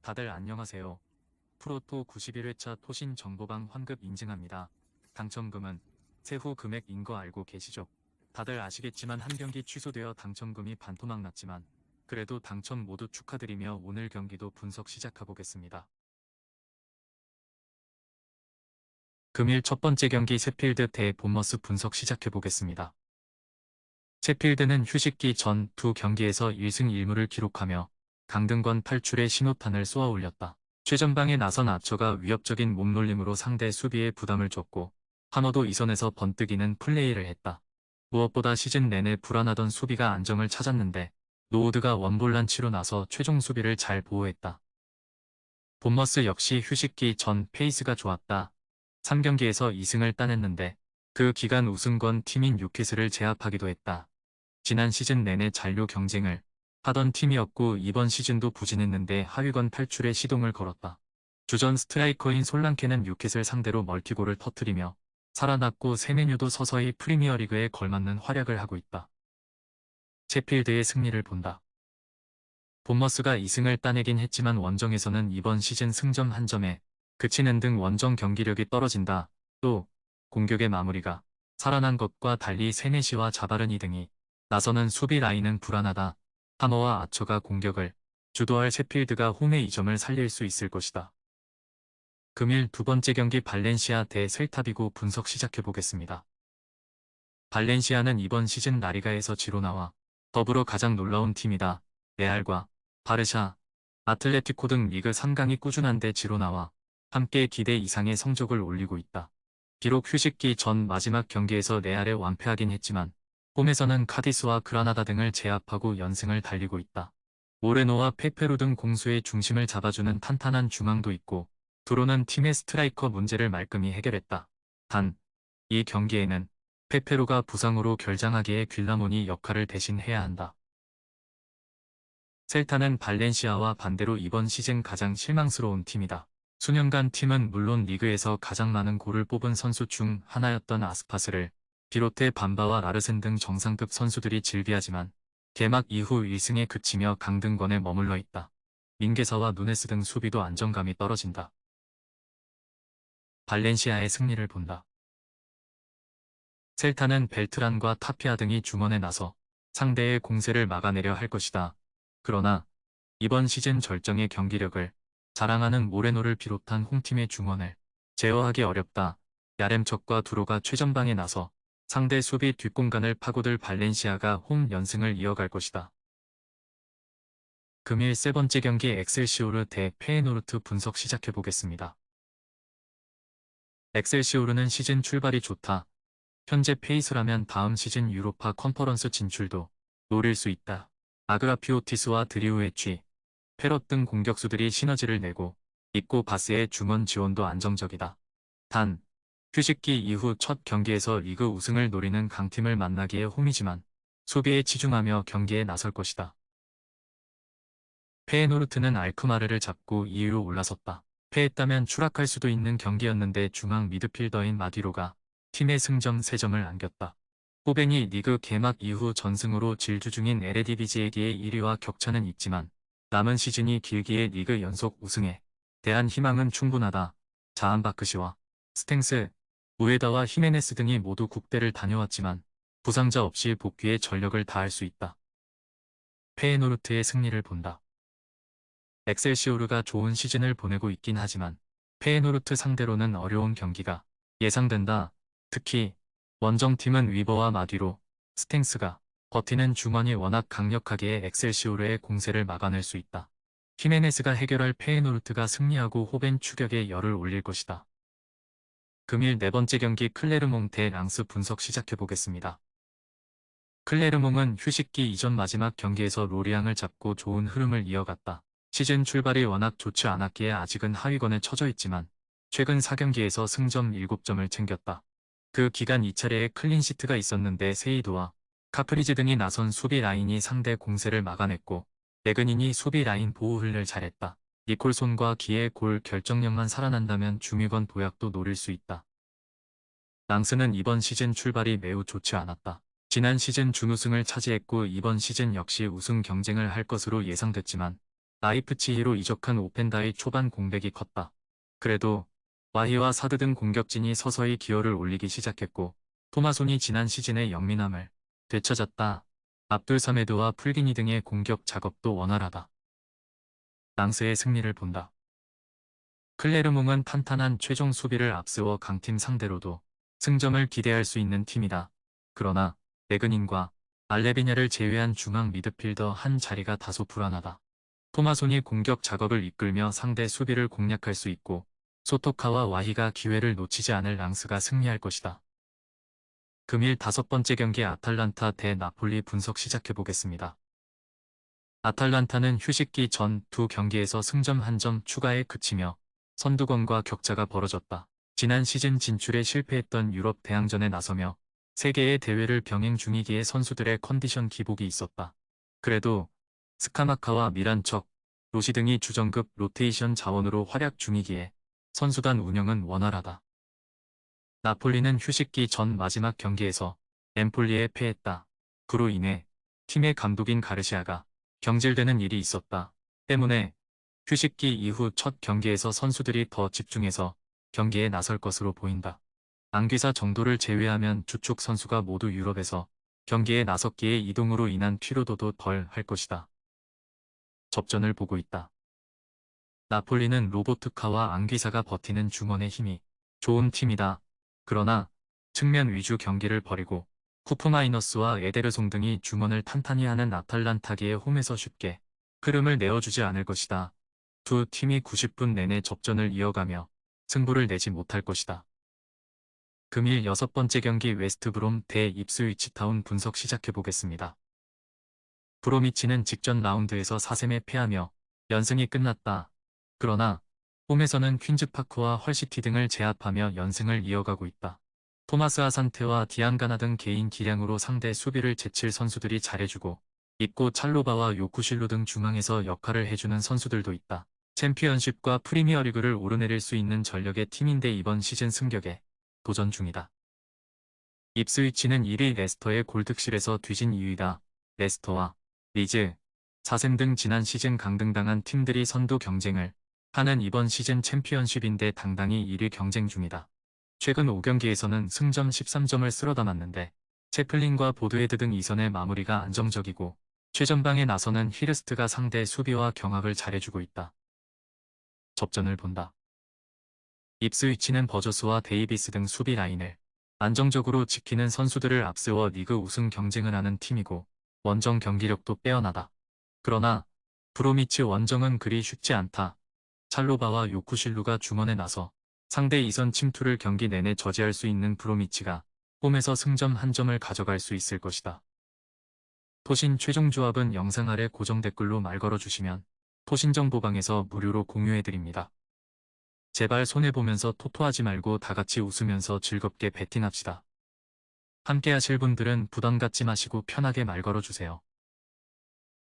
다들 안녕하세요. 프로토 91회차 토신 정보방 환급 인증합니다. 당첨금은 세후 금액인 거 알고 계시죠? 다들 아시겠지만 한 경기 취소되어 당첨금이 반토막 났지만 그래도 당첨 모두 축하드리며 오늘 경기도 분석 시작해보겠습니다. 금일 첫 번째 경기 셰필드 대 본머스 분석 시작해보겠습니다. 셰필드는 휴식기 전 두 경기에서 1승 1무를 기록하며 강등권 탈출의 신호탄을 쏘아 올렸다. 최전방에 나선 아처가 위협적인 몸놀림으로 상대 수비에 부담을 줬고 한호도 이선에서 번뜩이는 플레이를 했다. 무엇보다 시즌 내내 불안하던 수비가 안정을 찾았는데 노우드가 원볼란치로 나서 최종 수비를 잘 보호했다. 본머스 역시 휴식기 전 페이스가 좋았다. 3경기에서 2승을 따냈는데 그 기간 우승권 팀인 뉴캐슬을 제압하기도 했다. 지난 시즌 내내 잔류 경쟁을 하던 팀이었고 이번 시즌도 부진했는데 하위권 탈출에 시동을 걸었다. 주전 스트라이커인 솔랑케는 뉴캐슬 상대로 멀티골을 터뜨리며 살아났고 세메뉴도 서서히 프리미어리그에 걸맞는 활약을 하고 있다. 셰필드의 승리를 본다. 본머스가 2승을 따내긴 했지만 원정에서는 이번 시즌 승점 한 점에 그치는 등 원정 경기력이 떨어진다. 또 공격의 마무리가 살아난 것과 달리 세네시와 자바르니 등이 나서는 수비 라인은 불안하다. 하머와 아처가 공격을 주도할 셰필드가 홈의 2점을 살릴 수 있을 것이다. 금일 두 번째 경기 발렌시아 대 셀타비고 분석 시작해보겠습니다. 발렌시아는 이번 시즌 라리가에서 지로나와 더불어 가장 놀라운 팀이다. 레알과 바르샤, 아틀레티코 등 리그 3강이 꾸준한데 지로나와 함께 기대 이상의 성적을 올리고 있다. 비록 휴식기 전 마지막 경기에서 레알에 완패하긴 했지만 홈에서는 카디스와 그라나다 등을 제압하고 연승을 달리고 있다. 모레노와 페페루 등 공수의 중심을 잡아주는 탄탄한 중앙도 있고 드로는 팀의 스트라이커 문제를 말끔히 해결했다. 단, 이 경기에는 페페루가 부상으로 결장하기에 퀼라몬이 역할을 대신해야 한다. 셀타는 발렌시아와 반대로 이번 시즌 가장 실망스러운 팀이다. 수년간 팀은 물론 리그에서 가장 많은 골을 뽑은 선수 중 하나였던 아스파스를 비롯해 반바와 라르센 등 정상급 선수들이 질비하지만 개막 이후 1승에 그치며 강등권에 머물러 있다. 민게사와 누네스 등 수비도 안정감이 떨어진다. 발렌시아의 승리를 본다. 셀타는 벨트란과 타피아 등이 중원에 나서 상대의 공세를 막아내려 할 것이다. 그러나 이번 시즌 절정의 경기력을 자랑하는 모레노를 비롯한 홈팀의 중원을 제어하기 어렵다. 야렘척과 두로가 최전방에 나서 상대 수비 뒷공간을 파고들 발렌시아가 홈 연승을 이어갈 것이다. 금일 세 번째 경기 엑셀시오르 대 페에노르트 분석 시작해보겠습니다. 엑셀시오르는 시즌 출발이 좋다. 현재 페이스라면 다음 시즌 유로파 컨퍼런스 진출도 노릴 수 있다. 아그라피오티스와 드리우에취, 페럿 등 공격수들이 시너지를 내고 있고 바스의 중원 지원도 안정적이다. 단, 휴식기 이후 첫 경기에서 리그 우승을 노리는 강팀을 만나기에 홈이지만 수비에 치중하며 경기에 나설 것이다. 페에노르트는 알크마르를 잡고 2위로 올라섰다. 패했다면 추락할 수도 있는 경기였는데 중앙 미드필더인 마디로가 팀의 승점 3점을 안겼다. 호벤이 리그 개막 이후 전승으로 질주 중인 에레디비지에게의 1위와 격차는 있지만 남은 시즌이 길기에 리그 연속 우승에 대한 희망은 충분하다. 자한바크시와 스탱스, 우에다와 히메네스 등이 모두 국대를 다녀왔지만 부상자 없이 복귀에 전력을 다할 수 있다. 페에노르트의 승리를 본다. 엑셀시오르가 좋은 시즌을 보내고 있긴 하지만 페에노르트 상대로는 어려운 경기가 예상된다. 특히 원정팀은 위버와 마디로, 스탱스가 버티는 중원이 워낙 강력하기에 엑셀시오르의 공세를 막아낼 수 있다. 히메네스가 해결할 페에노르트가 승리하고 호벤 추격에 열을 올릴 것이다. 금일 네 번째 경기 클레르몽 대 랑스 분석 시작해보겠습니다. 클레르몽은 휴식기 이전 마지막 경기에서 로리앙을 잡고 좋은 흐름을 이어갔다. 시즌 출발이 워낙 좋지 않았기에 아직은 하위권에 처져 있지만 최근 4경기에서 승점 7점을 챙겼다. 그 기간 2차례의 클린시트가 있었는데 세이도와 카프리즈 등이 나선 수비 라인이 상대 공세를 막아냈고 레그닌이 수비 라인 보호를 잘했다. 니콜손과 기의 골 결정력만 살아난다면 중위권 도약도 노릴 수 있다. 랑스는 이번 시즌 출발이 매우 좋지 않았다. 지난 시즌 준우승을 차지했고 이번 시즌 역시 우승 경쟁을 할 것으로 예상됐지만 라이프치히로 이적한 오펜다의 초반 공백이 컸다. 그래도 와히와 사드 등 공격진이 서서히 기여를 올리기 시작했고 토마손이 지난 시즌의 영민함을 되찾았다. 압둘 사메드와 풀기니 등의 공격 작업도 원활하다. 랑스의 승리를 본다. 클레르몽은 탄탄한 최종 수비를 앞세워 강팀 상대로도 승점을 기대할 수 있는 팀이다. 그러나 레그닌과 알레비냐를 제외한 중앙 미드필더 한 자리가 다소 불안하다. 토마손이 공격 작업을 이끌며 상대 수비를 공략할 수 있고 소토카와 와히가 기회를 놓치지 않을 랑스가 승리할 것이다. 금일 5번째 경기 아탈란타 대 나폴리 분석 시작해보겠습니다. 아탈란타는 휴식기 전 두 경기에서 승점 1점 추가에 그치며 선두권과 격차가 벌어졌다. 지난 시즌 진출에 실패했던 유럽 대항전에 나서며 3개의 대회를 병행 중이기에 선수들의 컨디션 기복이 있었다. 그래도 스카마카와 미란척, 로시 등이 주전급 로테이션 자원으로 활약 중이기에 선수단 운영은 원활하다. 나폴리는 휴식기 전 마지막 경기에서 엠폴리에 패했다. 그로 인해 팀의 감독인 가르시아가 경질되는 일이 있었다. 때문에 휴식기 이후 첫 경기에서 선수들이 더 집중해서 경기에 나설 것으로 보인다. 안귀사 정도를 제외하면 주축 선수가 모두 유럽에서 경기에 나섰기에 이동으로 인한 피로도도 덜 할 것이다. 접전을 보고 있다. 나폴리는 로보트카와 안귀사가 버티는 중원의 힘이 좋은 팀이다. 그러나 측면 위주 경기를 벌이고 쿠프마이너스와 에데르송 등이 중원을 탄탄히 하는 아탈란타기의 홈에서 쉽게 흐름을 내어주지 않을 것이다. 두 팀이 90분 내내 접전을 이어가며 승부를 내지 못할 것이다. 금일 6번째 경기 웨스트브롬 대 입스위치 타운 분석 시작해보겠습니다. 브로미치는 직전 라운드에서 4셈에 패하며 연승이 끝났다. 그러나 홈에서는 퀸즈파크와 헐시티 등을 제압하며 연승을 이어가고 있다. 토마스 아산테와 디안가나 등 개인 기량으로 상대 수비를 제칠 선수들이 잘해주고 있고 찰로바와 요쿠실루 등 중앙에서 역할을 해주는 선수들도 있다. 챔피언십과 프리미어리그를 오르내릴 수 있는 전력의 팀인데 이번 시즌 승격에 도전 중이다. 입스위치는 1위 레스터의 골득실에서 뒤진 2위다. 레스터와 리즈, 사셈 등 지난 시즌 강등당한 팀들이 선두 경쟁을 하는 이번 시즌 챔피언십인데 당당히 1위 경쟁 중이다. 최근 5경기에서는 승점 13점을 쓸어 담았는데 채플린과 보드헤드 등 이선의 마무리가 안정적이고 최전방에 나서는 히르스트가 상대 수비와 경합을 잘해주고 있다. 접전을 본다. 입스위치는 버저스와 데이비스 등 수비 라인을 안정적으로 지키는 선수들을 앞세워 리그 우승 경쟁을 하는 팀이고 원정 경기력도 빼어나다. 그러나 브로미치 원정은 그리 쉽지 않다. 찰로바와 요쿠실루가 중원에 나서 상대 이선 침투를 경기 내내 저지할 수 있는 브로미치가 홈에서 승점 1점을 가져갈 수 있을 것이다. 토신 최종 조합은 영상 아래 고정 댓글로 말 걸어주시면 토신정보방에서 무료로 공유해드립니다. 제발 손해보면서 토토하지 말고 다같이 웃으면서 즐겁게 베팅합시다. 함께 하실 분들은 부담 갖지 마시고 편하게 말 걸어주세요.